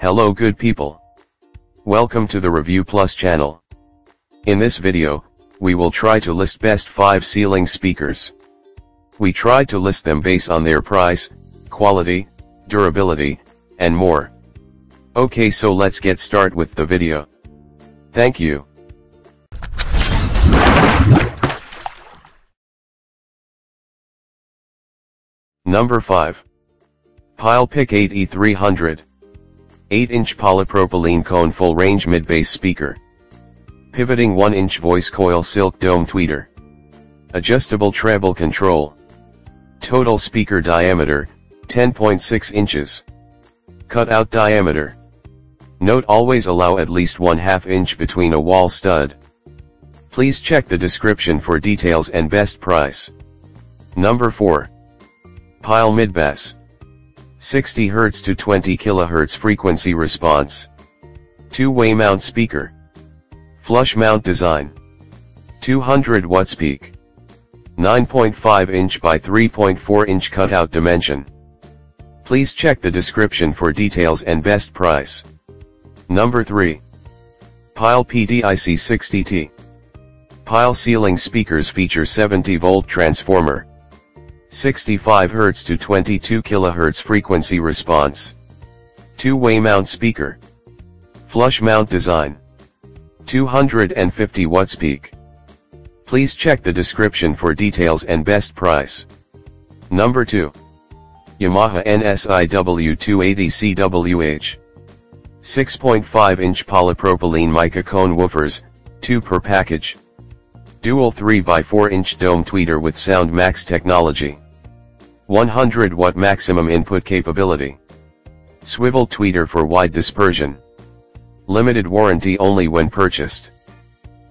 Hello good people. Welcome to the Review Plus channel. In this video, we will try to list best 5 ceiling speakers. We tried to list them based on their price, quality, durability, and more. Okay, so let's get started with the video. Thank you. Number 5. Pyle PDI60T 8-inch polypropylene cone full range mid-bass speaker. Pivoting 1-inch voice coil silk dome tweeter. Adjustable treble control. Total speaker diameter, 10.6 inches. Cutout diameter. Note: always allow at least 1/2 inch between a wall stud. Please check the description for details and best price. Number 4. Pyle MidBass. 60 Hz to 20 kHz frequency response. 2-way mount speaker. Flush mount design. 200 watts peak. 9.5 inch by 3.4 inch cutout dimension. Please check the description for details and best price. Number 3. Pyle PDI60T. Pyle ceiling speakers feature 70-volt transformer. 65 Hz to 22 kHz frequency response. 2-way mount speaker. Flush mount design. 250 watts peak. Please check the description for details and best price. Number 2. Yamaha NSIW2 ADCWH. 6.5-inch polypropylene mica cone woofers, 2 per package. Dual 3x4-inch dome tweeter with Sound Max technology. 100 watt maximum input capability. Swivel tweeter for wide dispersion. Limited warranty only when purchased.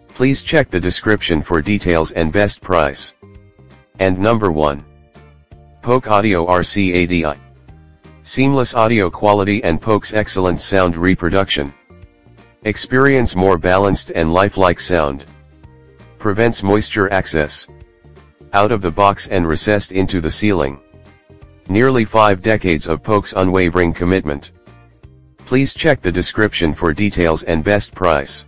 Please check the description for details and best price. And number 1. Polk Audio RC Adi. Seamless audio quality and Polk's excellent sound reproduction. Experience more balanced and lifelike sound. Prevents moisture access. Out of the box and recessed into the ceiling. Nearly 5 decades of Polk's unwavering commitment. Please check the description for details and best price.